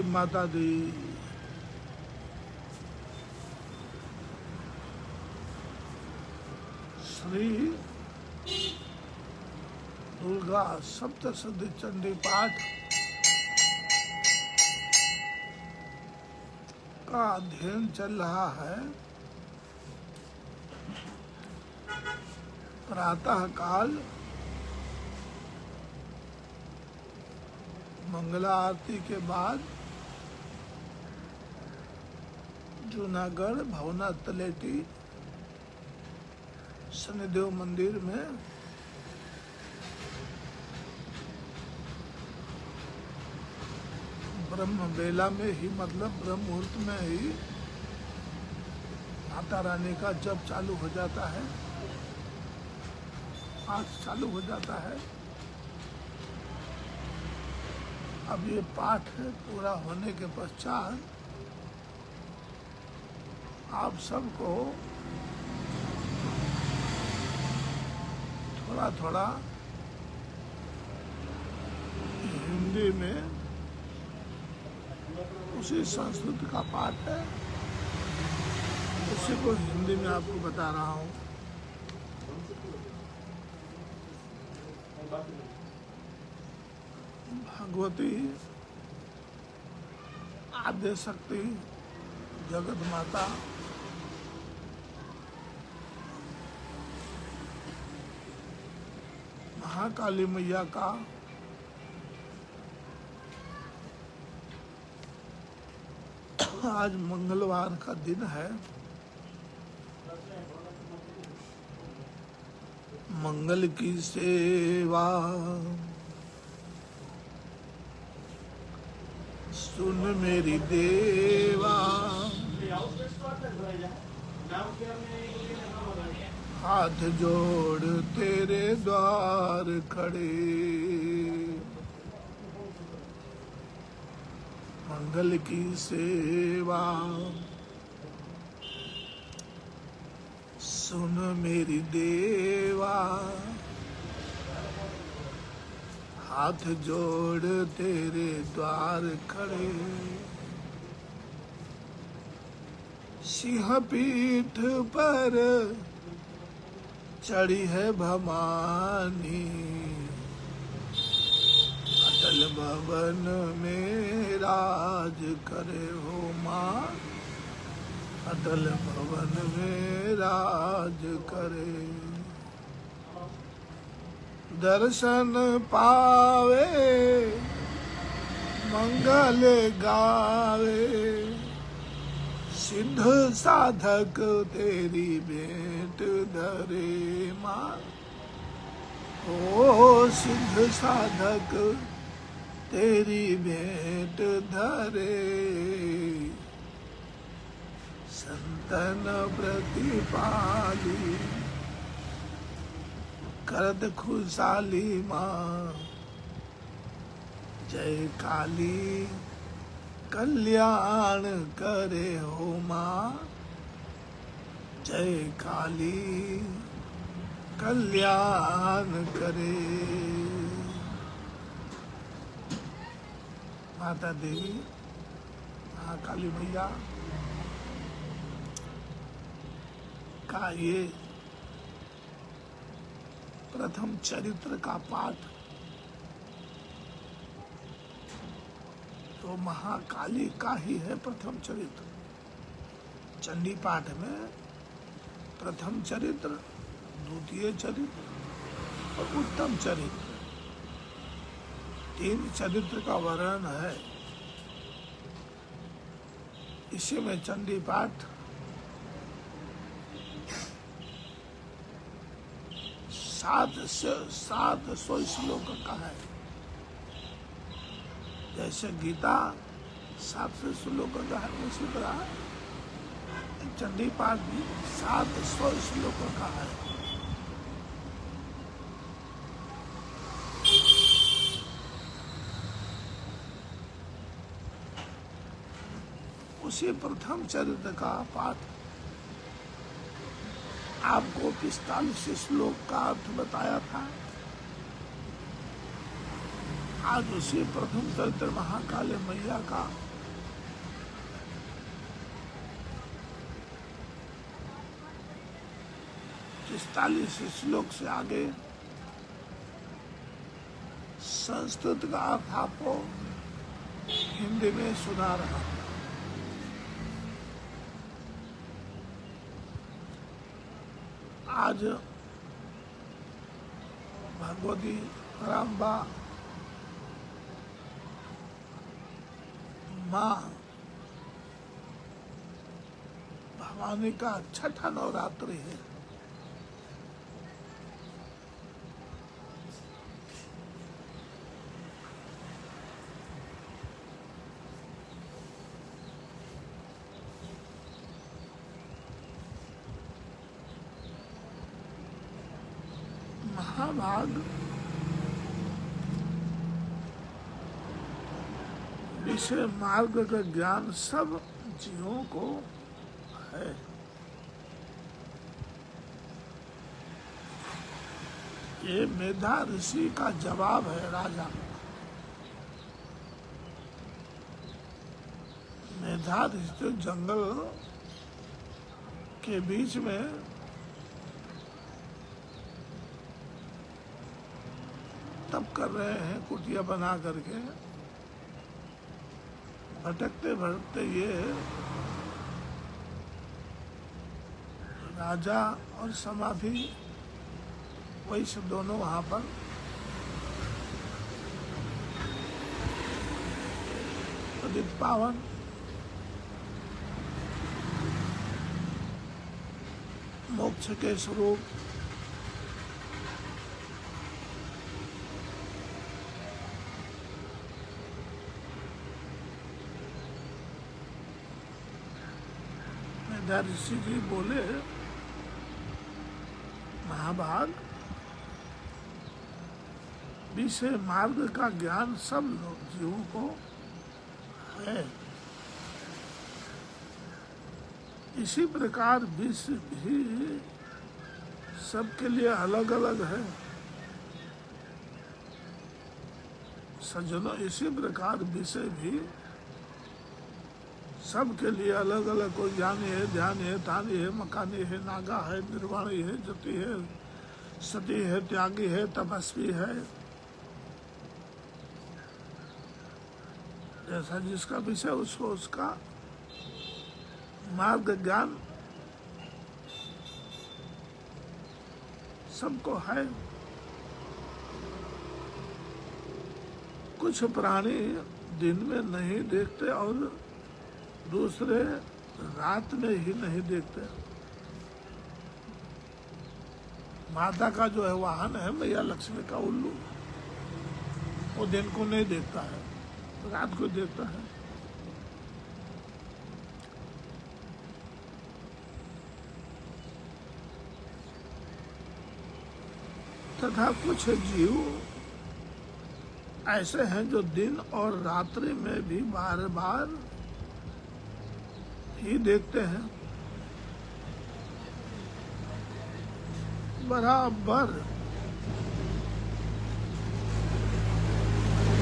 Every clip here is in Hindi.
जय माता दी। श्री दुर्गा सप्तशती चंडी पाठ का अध्ययन चल रहा है। प्रातः काल मंगला आरती के बाद जूनागढ़ भवना तलेटी शनिदेव मंदिर में ब्रह्म बेला में ही, मतलब ब्रह्म मुहूर्त में ही माता रानी का जप चालू हो जाता है, पाठ चालू हो जाता है। अब ये पाठ पूरा होने के पश्चात आप सबको थोड़ा थोड़ा हिंदी में, उसी संस्कृत का पाठ है, उसी को हिंदी में आपको बता रहा हूँ। भगवती आद्य शक्ति जगत माता महाकाली मैया का आज मंगलवार का दिन है। मंगल की सेवा सुन मेरी देवा, हाथ जोड़ तेरे द्वार खड़े, मंगल की सेवा सुन मेरी देवा, हाथ जोड़ तेरे द्वार खड़े, सिंह पीठ पर चढ़ी है भवानी, अटल भवन में राज करे हो माँ, अटल भवन में राज करे। दर्शन पावे मंगल गावे, सिद्ध साधक तेरी भेंट धरे माँ, ओ सिद्ध साधक तेरी भेंट धरे, संतन प्रतिपाली करद खुशहाली माँ, जय काली कल्याण करे हो माँ, जय काली कल्याण करे। माता देवी महाकाली मैया का ये प्रथम चरित्र का पाठ, तो महाकाली का ही है प्रथम चरित्र। चंडी पाठ में प्रथम चरित्र, द्वितीय चरित्र और उत्तम चरित्र, 3 चरित्र का वर्णन है। इसी में चंडी पाठ 700 श्लोक का है। जैसे गीता 700 श्लोक का है, उसी तरह चंडी पाठ भी 700 श्लोक का है। उसी प्रथम चरित्र का पाठ आपको 45 श्लोक का अर्थ बताया था। आज उसी प्रथम चरित्र महाकाली मैया का 45 श्लोक से आगे संस्कृत का अर्थ आपको हिंदी में सुना रहा हूं। आज भगवती रामबा माँ भवानी का छठा नवरात्रि है। महाभाग विषय मार्ग का ज्ञान सब जीवों को है। ये मेधा ऋषि का जवाब है राजा। मेधा ऋषि तो जंगल के बीच में तप कर रहे हैं, कुटिया बना करके भटकते भटकते ये राजा और समाधि वही सब दोनों वहां पर पतित पावन मोक्ष के स्वरूप ऋषि जी बोले, महाभाग विषय मार्ग का ज्ञान सब जीवों को है। इसी प्रकार विषय भी सबके लिए अलग अलग है। सज्जनों, इसी प्रकार विषय भी सबके लिए अलग अलग, कोई ज्ञानी है, ध्यानी है, तानी है, मकानी है, नागा है, निर्वाणी है, जति है, सती है, त्यागी है, तपस्वी है। जैसा जिसका विषय उसको उसका मार्ग ज्ञान सबको है। कुछ प्राणी दिन में नहीं देखते और दूसरे रात में ही नहीं देखते। माता का जो है वाहन है मैया लक्ष्मी का उल्लू, वो दिन को नहीं देखता है, रात को देखता है। तथा कुछ जीव ऐसे हैं जो दिन और रात्रि में भी बार बार ही देखते हैं, बराबर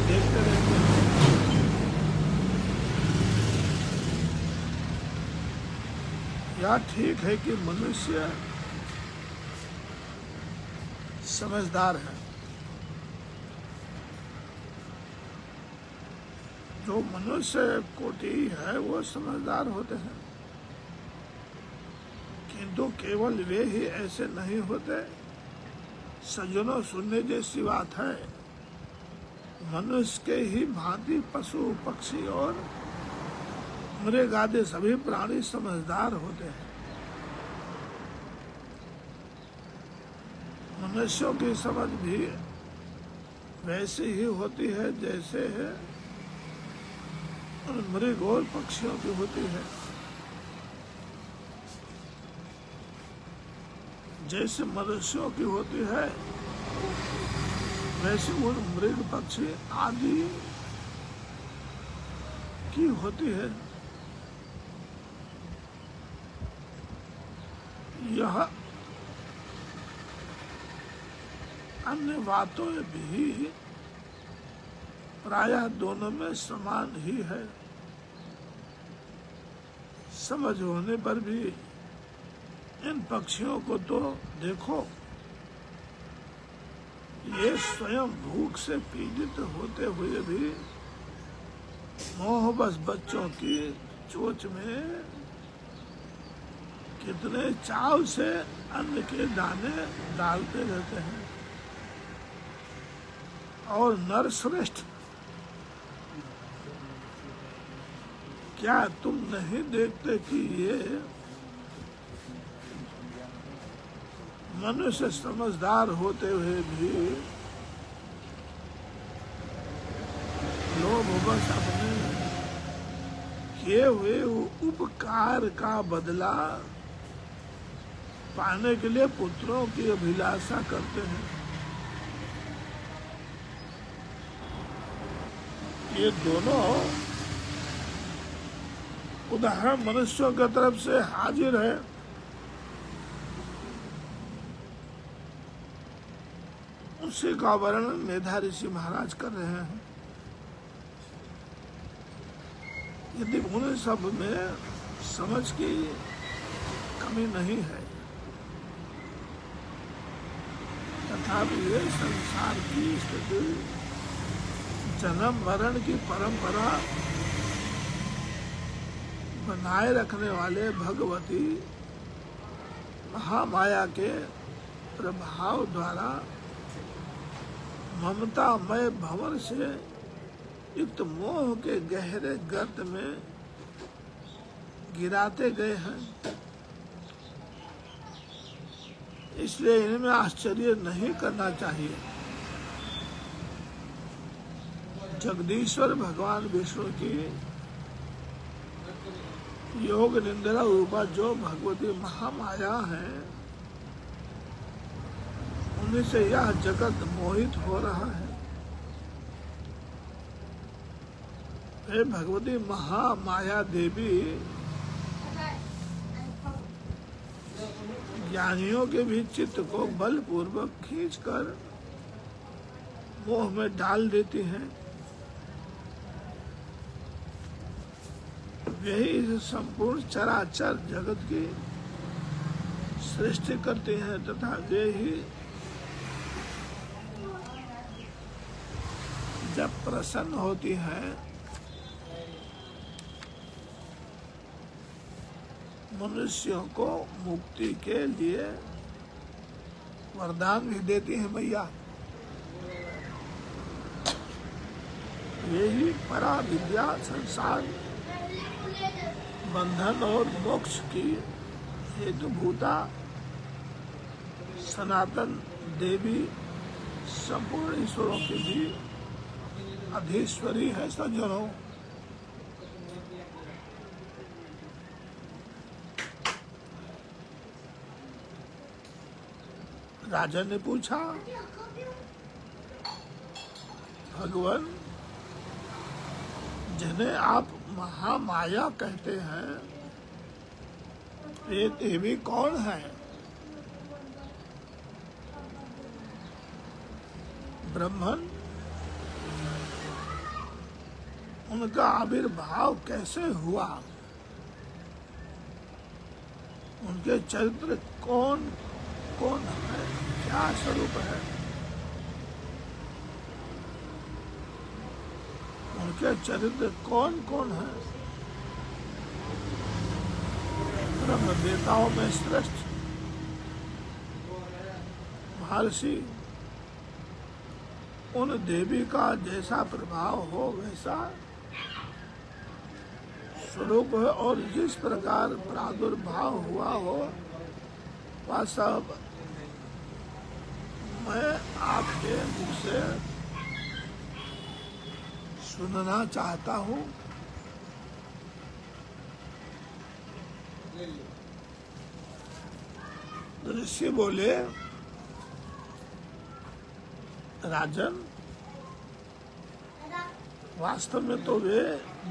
देखते रहते हैं। यह ठीक है कि मनुष्य समझदार है। जो मनुष्य कोटि है वो समझदार होते हैं, किंतु केवल वे ही ऐसे नहीं होते। सज्जनों, सुनने जैसी बात है, मनुष्य के ही भांति पशु पक्षी और मृग आदि सभी प्राणी समझदार होते हैं। मनुष्यों की समझ भी वैसी ही होती है जैसे है मृग और पक्षियों की होती है। जैसे मनुष्यों की होती है वैसे उन मृग पक्षी आदि की होती है। यह अन्य बातों भी प्रायः दोनों में समान ही है। समझ होने पर भी इन पक्षियों को तो देखो, ये स्वयं भूख से पीड़ित होते हुए भी मोहबस बच्चों की चोंच में कितने चाव से अन्न के दाने डालते रहते हैं। और नरश्रेष्ठ, क्या तुम नहीं देखते कि ये मनुष्य समझदार होते हुए भी लोभवश अपने किए हुए उपकार का बदला पाने के लिए पुत्रों की अभिलाषा करते हैं। ये दोनों उदाहरण मनुष्यों की तरफ से हाजिर है। उसी का वर्णन मेधा ऋषि महाराज कर रहे हैं। यदि उन सब में समझ की कमी नहीं है, तथापि ये संसार की स्थिति, जन्म मरण की परंपरा बनाए रखने वाले भगवती महामाया के प्रभाव द्वारा ममतामय भंवर से युक्त मोह के गहरे गर्त में गिराते गए हैं। इसलिए इनमें आश्चर्य नहीं करना चाहिए। जगदीश्वर भगवान विष्णु की योग निंद्रा रूपा जो भगवती महामाया है, उन्हीं से यह जगत मोहित हो रहा है। हे भगवती महामाया देवी, ज्ञानियों के भी चित्त को बलपूर्वक खींचकर मोह में डाल देती हैं। यही इस संपूर्ण चराचर जगत की सृष्टि करते हैं तथा वे ही जब प्रसन्न होती हैं मनुष्यों को मुक्ति के लिए वरदान भी देती हैं। मैया, यही परा विद्या संसार बंधन और मोक्ष की हेतुभूता सनातन देवी संपूर्ण ईश्वरों की भी अधीश्वरी है। सज्जनों, राजा ने पूछा, भगवान जिन्हें आप महामाया कहते हैं, ये देवी कौन है? ब्रह्मन, उनका आविर्भाव कैसे हुआ? उनके चरित्र कौन कौन है? क्या स्वरूप है? उनके चरित्र कौन कौन है? ब्रह्म देवताओं में श्रेष्ठ महर्षि, उन देवी का जैसा प्रभाव हो वैसा स्वरूप है, और जिस प्रकार प्रादुर्भाव हुआ हो वह सब मैं आपके मुख से सुनना चाहता हूँ। ऋषि बोले, राजन, वास्तव में तो वे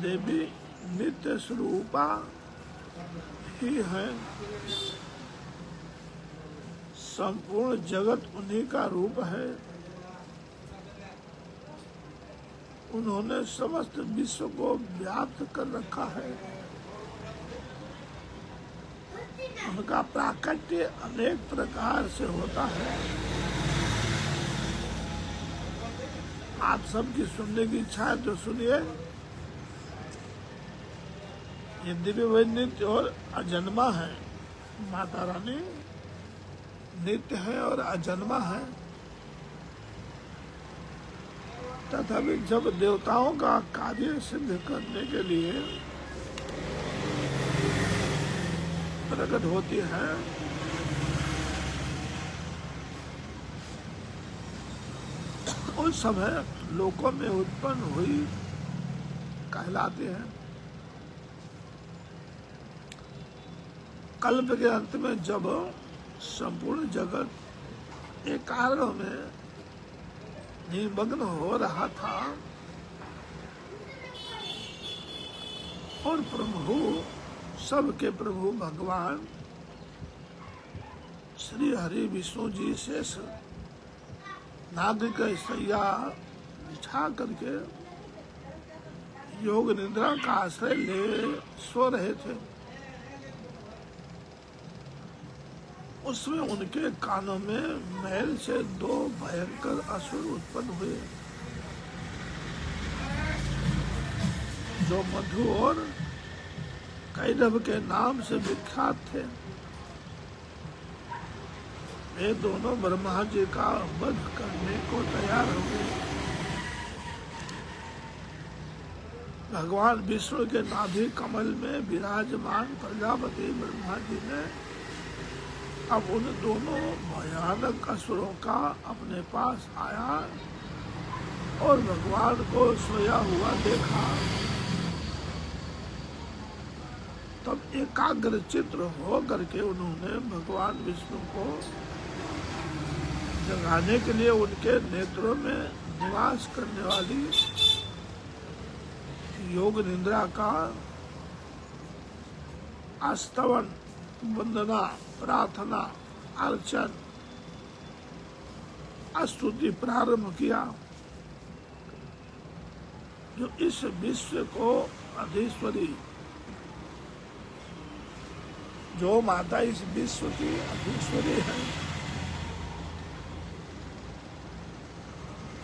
देवी नित्य स्वरूपा ही हैं। संपूर्ण जगत उन्हीं का रूप है। उन्होंने समस्त विश्व को व्याप्त कर रखा है। उनका प्राकट्य अनेक प्रकार से होता है। आप सबकी सुनने की इच्छा है तो सुनिए। ये दिव्य व नित्य और अजन्मा है। माता रानी नित्य है और अजन्मा है। तथापि जब देवताओं का कार्य सिद्ध करने के लिए प्रकट होती है उस समय लोकों में उत्पन्न हुई कहलाती है। कल्प के अंत में जब संपूर्ण जगत एक कारण में निमग्न हो रहा था और प्रभु सबके प्रभु भगवान श्री हरि विष्णु जी शेष नाग सैया बिछा करके योग निद्रा का आश्रय ले सो रहे थे। उसमें उनके कानों में मैल से दो भयंकर असुर उत्पन्न हुए जो मधु और कैरव के नाम से विख्यात थे। वे दोनों ब्रह्मा जी का वध करने को तैयार हो गए। भगवान विष्णु के नाभि कमल में विराजमान प्रजापति ब्रह्मा जी ने अब उन दोनों भयानक असुरों का अपने पास आया और भगवान को सोया हुआ देखा। तब एकाग्र चित्र हो करके उन्होंने भगवान विष्णु को जगाने के लिए उनके नेत्रों में निवास करने वाली योग निद्रा का आस्तवन, वंदना, प्रार्थना, अर्चन, स्तुति प्रारंभ किया। जो इस विश्व को अधीश्वरी, जो माता इस विश्व की अधीश्वरी है,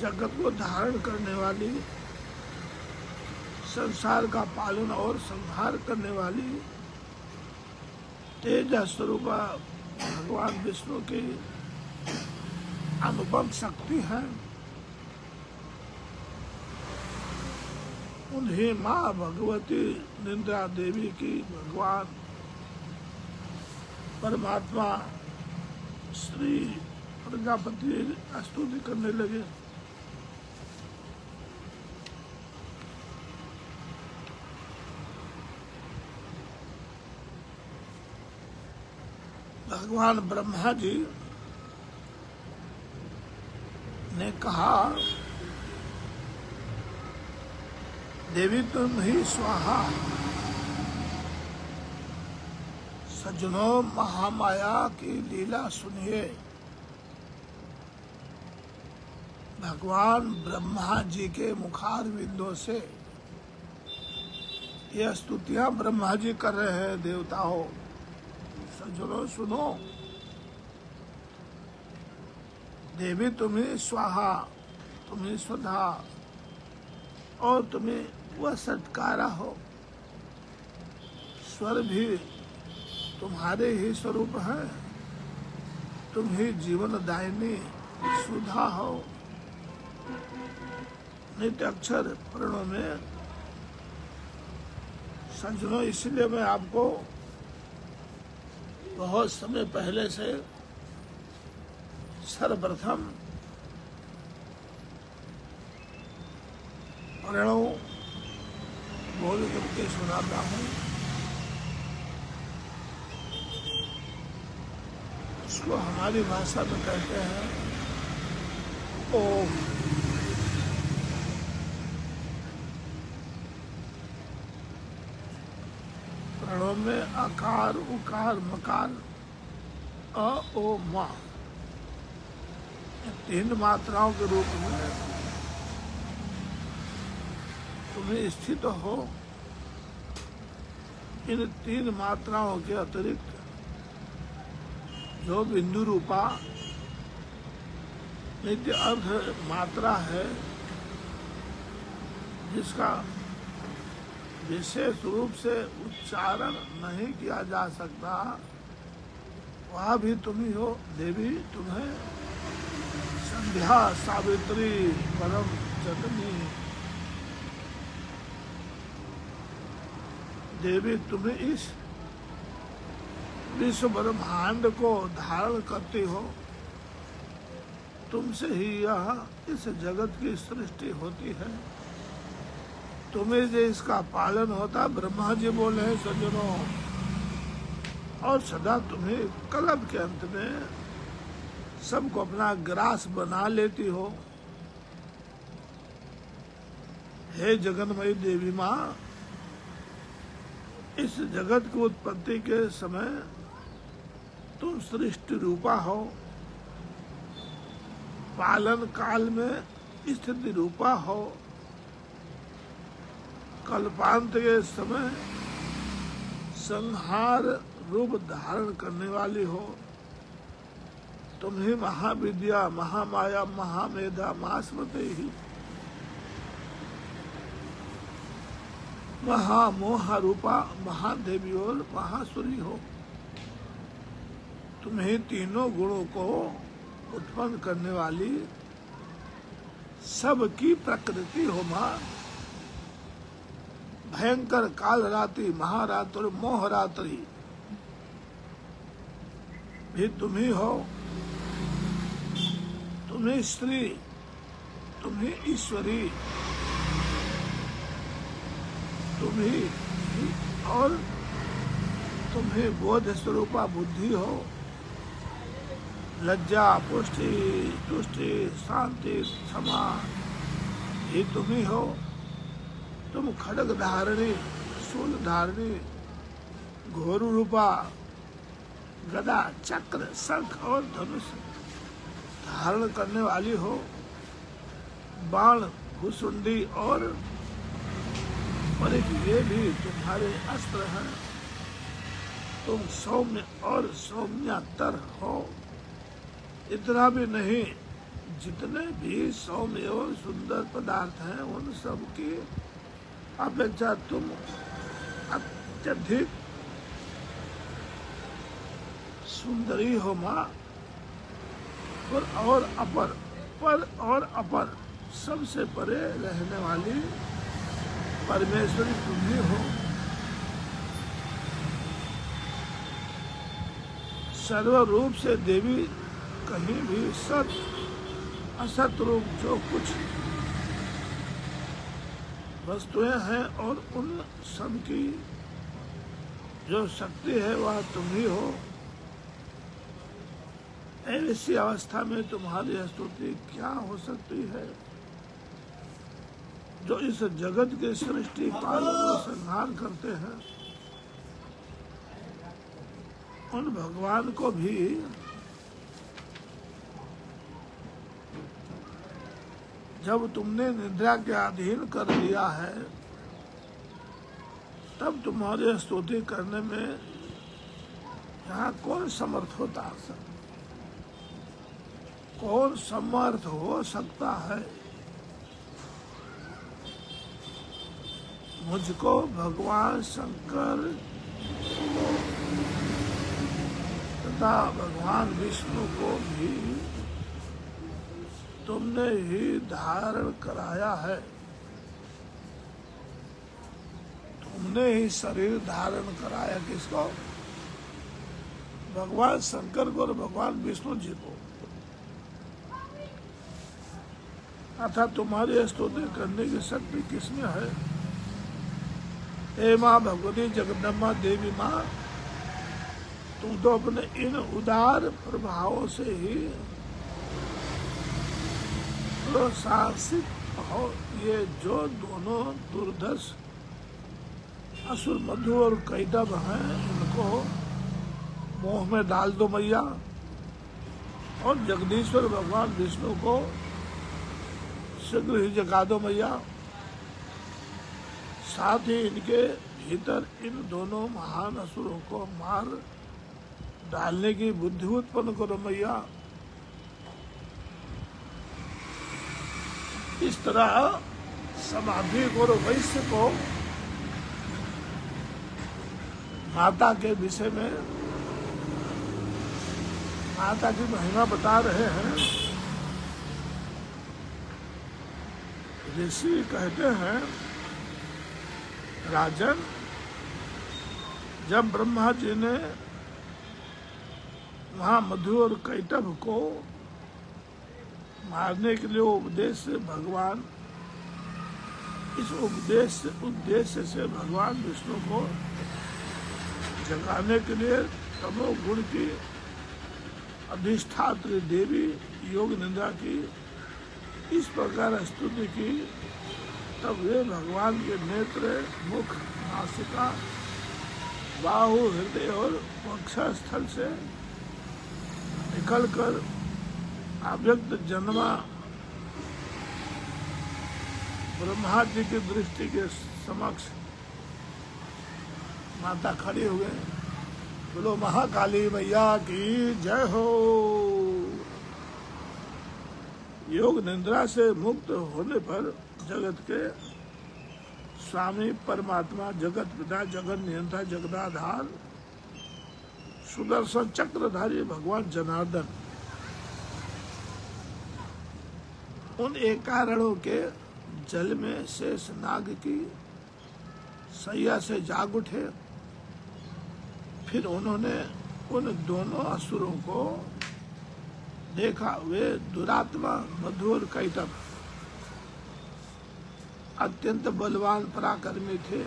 जगत को धारण करने वाली, संसार का पालन और संहार करने वाली तेज स्वरूप भगवान विष्णु की अनुपम शक्ति है। उन्हें माँ भगवती निद्रा देवी की भगवान परमात्मा श्री प्रजापति स्तुति करने लगे। भगवान ब्रह्मा जी ने कहा, देवी तुम ही स्वाहा, सज्जनों महामाया की लीला सुनिए। भगवान ब्रह्मा जी के मुखारविंदों से यह स्तुतियां ब्रह्मा जी कर रहे हैं। देवताओं सज्जनों सुनो, देवी तुम्हें स्वाहा, तुम्हें स्वधा और तुम्हें वह सत्कारा हो। स्वर भी तुम्हारे ही स्वरूप है। तुम ही जीवन दायिनी सुधा हो। नित्य अक्षर प्रणव में सज्जनों, इसलिए मैं आपको बहुत समय पहले से सर्वप्रथम प्रणव बोल करके सुनाता हूँ। उसको हमारी भाषा में कहते हैं ओम। प्रणव में आकार, उकार, मकार, अ, ओ, म, तीन मात्राओं के रूप में तुम्हें स्थित हो। इन तीन मात्राओं के अतिरिक्त जो बिंदु रूपा नित्य अर्थ मात्रा है, जिसका विशेष रूप से उच्चारण नहीं किया जा सकता, वह भी तुम ही हो देवी। तुम्हें संध्या सावित्री परम जननी देवी, तुम्हें इस विश्व ब्रह्मांड को धारण करती हो। तुमसे ही यह इस जगत की सृष्टि होती है। तुम्हें जो इसका पालन होता, ब्रह्मा जी बोले हैं सज्जनों, और सदा तुम्हें कल्प के अंत में सबको अपना ग्रास बना लेती हो। हे जगन्मयी देवी माँ, इस जगत की उत्पत्ति के समय तुम सृष्टि रूपा हो, पालन काल में स्थिति रूपा हो, कल्पांत के समय संहार रूप धारण करने वाली हो। तुम ही महाविद्या, महामाया, महामेधा, महास्मृति ही महामोह रूपा महादेवी और महासुरी हो। तुम ही तीनों गुणों को उत्पन्न करने वाली सबकी प्रकृति हो माँ। भयंकर काल रात्रि, महारात्रि, मोह रात्रि भी तुम ही हो। तुम्हें स्त्री, तुम्हें ईश्वरी, तुम्ही और तुम्हें बोध स्वरूपा बुद्धि हो। लज्जा, पुष्टि, तुष्टि, शांति, क्षमा ही तुम ही हो। तुम खड्ग धारणी, शूल धारणी, घोरू रूपा, गदा, चक्र, शंख और धनुष धारण करने वाली हो। बाण, भूसुंडी और परिख ये भी तुम्हारे अस्त्र हैं। तुम सौम्य और सौम्यातर हो। इतना भी नहीं, जितने भी सौम्य और सुंदर पदार्थ हैं उन सब की अपेक्षा तुम अत्यधिक सुंदरी हो माँ। पर और अपर सबसे परे रहने वाली परमेश्वरी तुम ही हो। सर्व रूप से देवी, कहीं भी सत असत रूप जो कुछ वस्तुएं हैं और उन सब की जो शक्ति है वह तुम ही हो। ऐसी अवस्था में तुम्हारी स्तुति क्या हो सकती है। जो इस जगत के सृष्टि पालन और संहार करते हैं, उन भगवान को भी जब तुमने निद्रा के अधीन कर दिया है, तब तुम्हारी स्तुति करने में यहाँ कौन समर्थ होता है? कौन समर्थ हो सकता है? मुझको भगवान शंकर तथा भगवान विष्णु को भी तुमने ही धारण कराया है। तुमने ही शरीर धारण कराया। किसको? भगवान शंकर को और भगवान विष्णु जी को। अर्थात तुम्हारी स्तुति करने की शक्ति किसमें है? हे माँ भगवती जगदम्बा देवी माँ, तुम तो अपने इन उदार प्रभावों से ही प्रशासित हो। ये जो दोनों दुर्धर्ष असुर मधु और कैटभ हैं, इनको मोह में डाल दो मैया, और जगदीश्वर भगवान विष्णु को शीघ्र ही जगा दो मैया। साथ ही इनके भीतर इन दोनों महान असुरों को मार डालने की बुद्धि उत्पन्न करो मैया। इस तरह समाधि और वैश्य को माता के विषय में माता की महिमा बता रहे हैं। ऋषि कहते हैं, राजन, जब ब्रह्मा जी ने वहां मधु और कैटभ को मारने के लिए उपदेश भगवान, इस उद्देश्य से भगवान विष्णु को जगाने के लिए तमोगुण की अधिष्ठात्री देवी योग निंदा की, इस प्रकार स्तुति की, तब वे भगवान के नेत्र, मुख, नासिका, बाहु, हृदय और वक्षस्थल से निकलकर अव्यक्त जन्मा ब्रह्मा जी की दृष्टि के समक्ष माता खड़ी हुए। बोलो महाकाली मैया की जय हो। योग निद्रा से मुक्त होने पर जगत के स्वामी परमात्मा, जगत पिता, जगत नियंता, जगदाधार, सुदर्शन चक्रधारी भगवान जनार्दन उन एकारणों के जल में शेष नाग की सैया से जाग उठे। फिर उन्होंने उन दोनों असुरों को देखा। वे दुरात्मा मधु और कैटभ अत्यंत बलवान पराक्रमी थे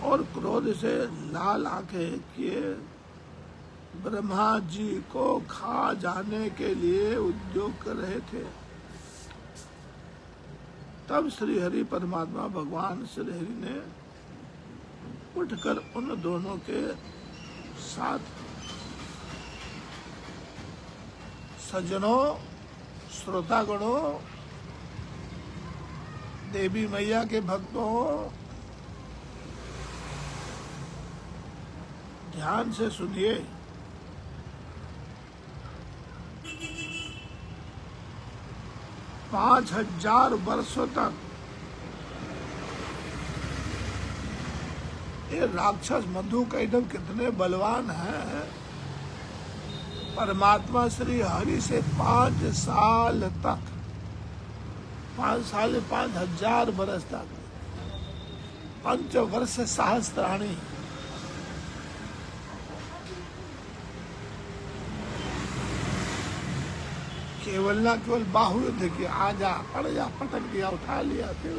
और क्रोध से लाल आंखें किए ब्रह्मा जी को खा जाने के लिए उद्योग कर रहे थे। तब श्री हरि परमात्मा भगवान श्री हरि ने उठकर उन दोनों के साथ, सज्जनों, श्रोतागणों, देवी मैया के भक्तों, ध्यान से सुनिए। 5000 वर्षों तक ये राक्षस मधु कैटभ कितने बलवान हैं। परमात्मा श्री हरि से 5 साल तक, 5 साल 5000 वर्ष तक, 5 वर्ष सहस्त्राणी, केवल ना केवल बाहुयुद्ध किया, आजा पड़ जा, पटक दिया, उठा लिया, फिर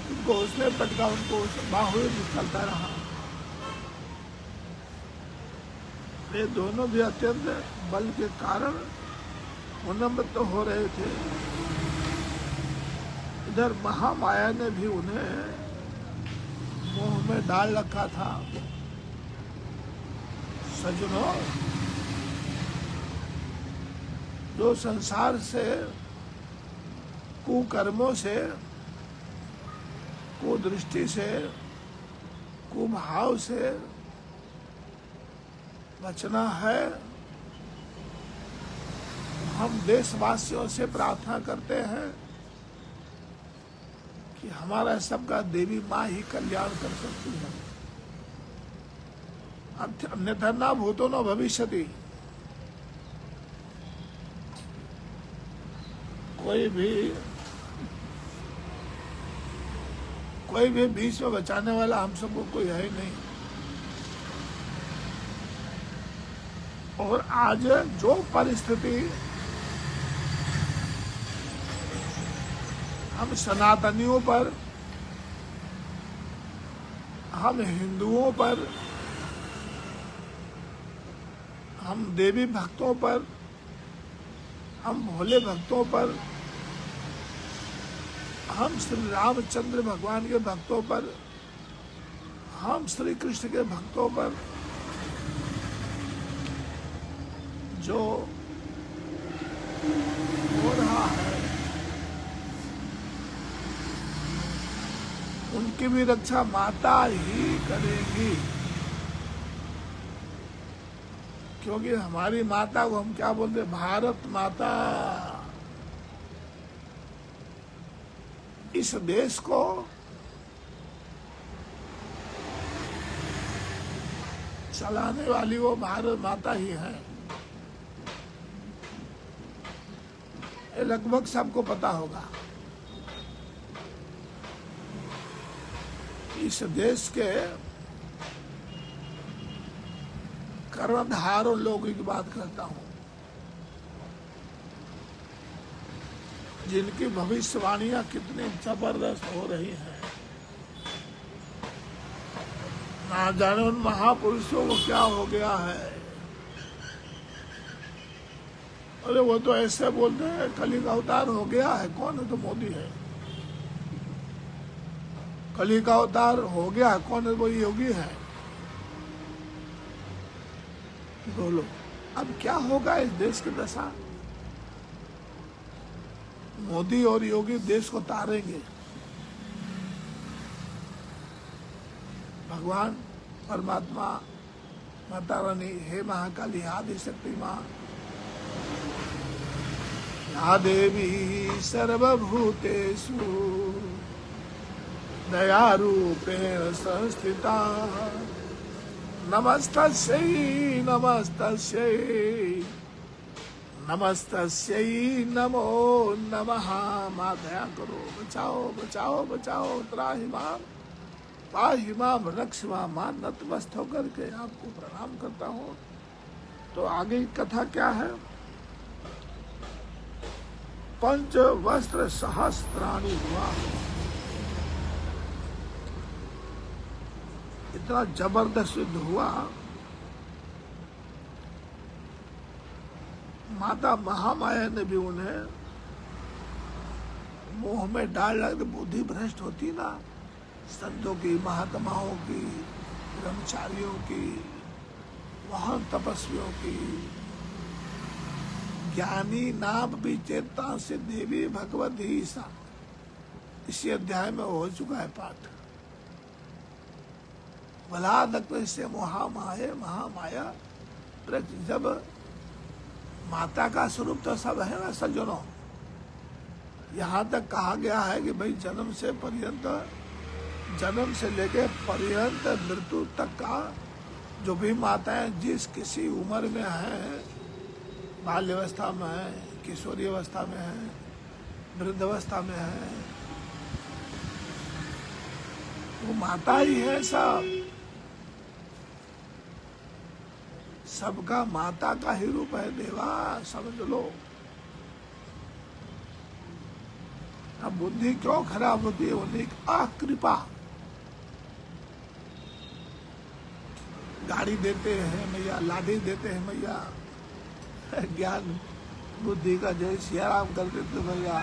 उनको उसने पटका, उनको बाहुयुद्ध चलता रहा। वे दोनों भी अत्यंत बल के कारण उन्नत हो रहे थे। इधर महामाया ने भी उन्हें मोह में डाल रखा था। सज्जनों, जो संसार से, कुकर्मों से, कुदृष्टि से, कुभाव से बचना है, हम देशवासियों से प्रार्थना करते हैं कि हमारा सबका देवी माँ ही कल्याण कर सकती है। अन्यथा न भूतो न भविष्यति। कोई भी बीच में बचाने वाला हम सबको कोई है ही नहीं। और आज जो परिस्थिति हम सनातनियों पर, हम हिंदुओं पर, हम देवी भक्तों पर, हम भोले भक्तों पर, हम श्री रामचंद्र भगवान के भक्तों पर, हम श्री कृष्ण के भक्तों पर जो हो रहा है, उनकी भी रक्षा माता ही करेगी। क्योंकि हमारी माता को हम क्या बोलते, भारत माता। इस देश को चलाने वाली वो भारत माता ही है, ये लगभग सबको पता होगा। इस देश के कर्णधारों लोगों की बात करता हूं, जिनकी भविष्यवाणियां कितनी जबरदस्त हो रही हैं। ना जाने उन महापुरुषों को क्या हो गया है। अरे वो तो ऐसे बोलते हैं कली का अवतार हो गया है। कौन है? तो मोदी है। कली का अवतार हो गया है, कौन है? वो योगी है। बोलो अब क्या होगा इस देश की दशा? मोदी और योगी देश को तारेंगे। भगवान परमात्मा, माता रानी, हे महाकाली, आदि शक्ति माँ, या देवी सर्वभूतेषु दयारूपेण संस्थिता, नमस्तस्यै नमस्तस्यै नमस्तस्यै नमो नमः। माँ दया करो, बचाओ बचाओ बचाओ, त्राहि माम पाहि माम रक्ष माम। मां नतमस्त होकर के आपको प्रणाम करता हूँ। तो आगे कथा क्या है? पंच वस्त्र सहस्त्राणि हुआ। इतना जबरदस्त युद्ध हुआ। माता महामाया ने भी उन्हें मोह में डाल डाल के, बुद्धि भ्रष्ट होती ना, संतों की, महात्माओं की, ब्रह्मचारियों की, महान तपस्वियों की, ज्ञानी नाम विचेता से देवी भगवती सा। इसी अध्याय में हो चुका है पाठ। बलादक से महामाया महामाया। जब माता का स्वरूप तो सब है ना सज्जनों। यहाँ तक कहा गया है कि भाई जन्म से पर्यंत, जन्म से लेके पर्यंत मृत्यु तक का जो भी माताएं जिस किसी उम्र में है, बाल्यावस्था में है, किशोरी अवस्था में है, वृद्धावस्था में है, वो माता ही है। सबका माता का ही रूप है देवा, समझ लो। अब बुद्धि क्यों खराब होती है? उन्हीं कृपा। गाड़ी देते हैं मैया, लाठी देते हैं मैया, ज्ञान बुद्धि का जय सियाराम कर देते भैया।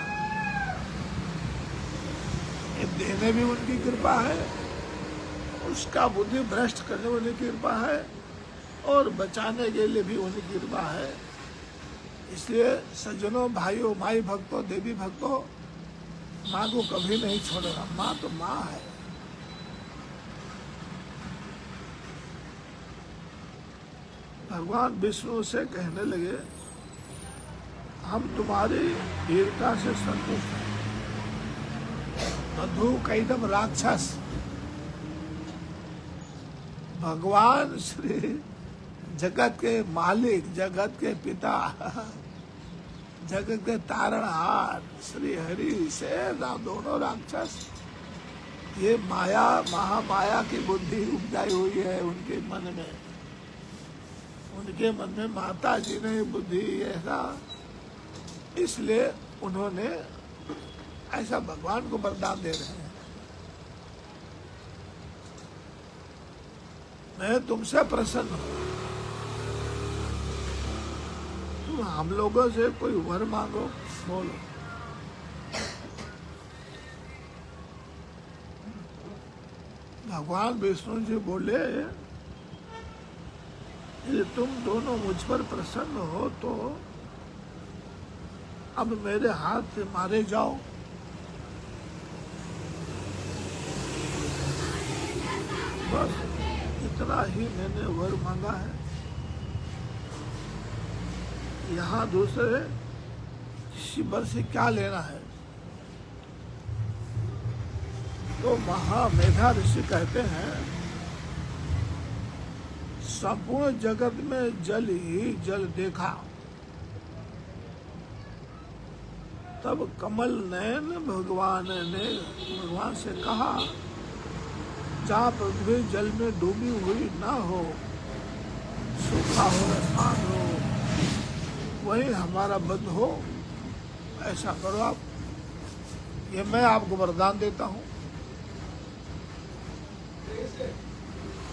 देने भी उनकी कृपा है, उसका बुद्धि भ्रष्ट करने वाली कृपा है, और बचाने के लिए भी उनकी कृपा है। इसलिए सज्जनों, भाइयों, माई भक्तों, देवी भक्तों, माँ को कभी नहीं छोड़ेगा। माँ तो माँ है। भगवान विष्णु से कहने लगे, हम तुम्हारी वीरता से संतुष्ट हैं। मधु कैदम राक्षस। भगवान श्री जगत के मालिक, जगत के पिता, जगत के तारणहार श्री हरि से दोनों राक्षस, ये माया, महामाया की बुद्धि उपजाई हुई है उनके मन में। उनके मन में माता जी ने बुद्धि ऐसा, इसलिए उन्होंने ऐसा भगवान को वरदान दे रहे हैं, मैं तुमसे प्रसन्न हूं, तुम हम लोगों से कोई वर मांगो, बोलो। भगवान विष्णु जी बोले, यदि तुम दोनों मुझ पर प्रसन्न हो तो अब मेरे हाथ से मारे जाओ। बस इतना ही मैंने वर मांगा है। यहाँ दूसरे शिवर से क्या लेना है? तो महामेधा ऋषि कहते हैं संपूर्ण जगत में जल ही जल देखा, तब कमल नयन भगवान ने भगवान से कहा, जहाँ पृथ्वी जल में डूबी हुई ना हो, सूखा हो स्थान हो, वही हमारा बंद हो, ऐसा करो आप। ये मैं आपको वरदान देता हूँ।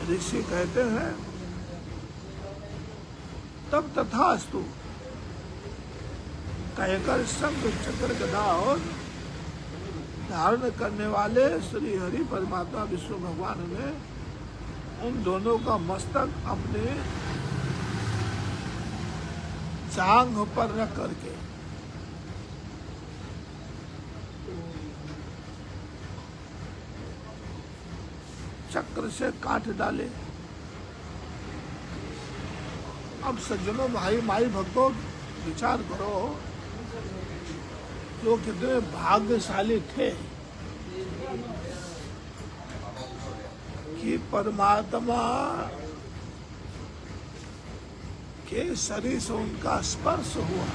ऋषि कहते हैं तब तथास्तु कहकर शंख चक्र गदा और धारण करने वाले श्री हरि परमात्मा विष्णु भगवान ने उन दोनों का मस्तक अपने जांघ पर रख करके चक्र से काट डाले। अब सज्जनों, भाई माई भक्तों, विचार करो, जो कितने भाग्यशाली थे कि परमात्मा के शरीर से उनका स्पर्श हुआ।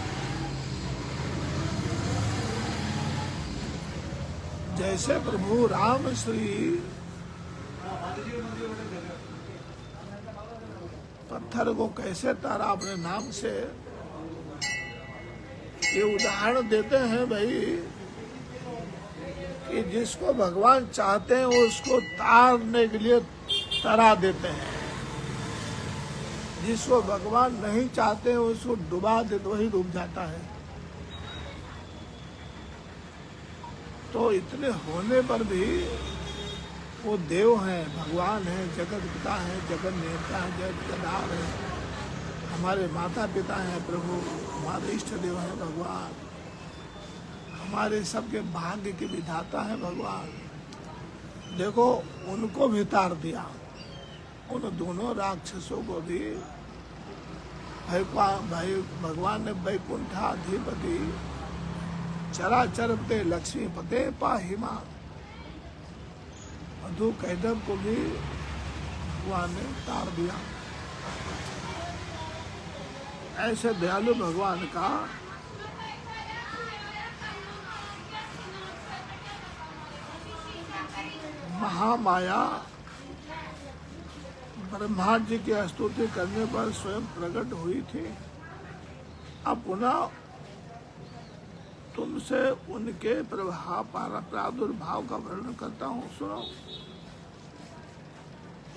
जैसे प्रभु राम श्री पत्थर को कैसे तारा अपने नाम से, ये उदाहरण देते हैं भाई कि जिसको भगवान चाहते हैं वो उसको तारने के लिए तरा देते हैं, जिसको भगवान नहीं चाहते हैं उसको डुबा देते, वही डूब जाता है। तो इतने होने पर भी वो देव हैं, भगवान हैं, जगत पिता हैं, जगत नेता हैं, जगत गदार हैं, हमारे माता पिता हैं प्रभु, हमारे इष्ट देव हैं भगवान, हमारे सबके भाग्य के विधाता हैं भगवान। देखो उनको भी तार दिया, उन दोनों राक्षसों को भी भाई भगवान ने वैकुंठाधिपति चराचर पे लक्ष्मी पते पाहिमा मधु कैटव को भी भगवान ने तार दिया। ऐसे दयालु भगवान का महामाया ब्रह्मा जी की स्तुति करने पर स्वयं प्रकट हुई थी। अब पुनः तुमसे उनके प्रादुर्भाव का वर्णन करता हूँ, सुनो।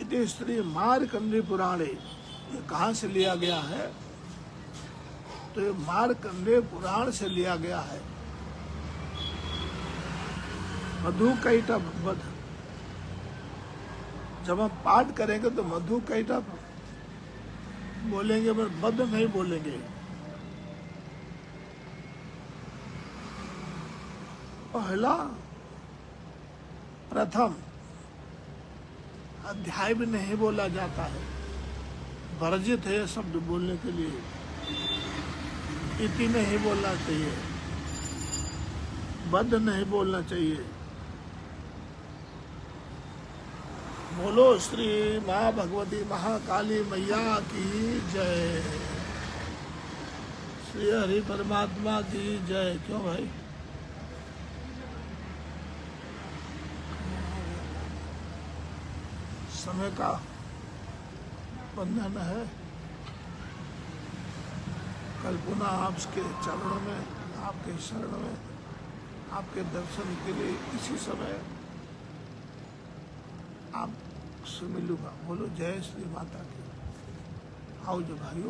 इति श्री मार्कंडेय पुराणे, ये कहाँ से लिया गया है? तो ये मार्कंडेय पुराण से लिया गया है। मधु कैटभ वध, जब हम पाठ करेंगे तो मधु कैटभ बोलेंगे, पर वध नहीं बोलेंगे। पहला प्रथम अध्याय भी नहीं बोला जाता है, वर्जित है शब्द बोलने के लिए। इति नहीं बोलना चाहिए, बद्ध नहीं बोलना चाहिए। बोलो श्री माँ भगवती महाकाली मैया की जय, श्री हरि परमात्मा की जय। क्यों भाई? समय का बंधन है। कल पुनः आपके चरणों में, आपके शरण में, आपके दर्शन के लिए इसी समय आपसे मिलूंगा। बोलो जय श्री माता की। आओ जो भाइयों।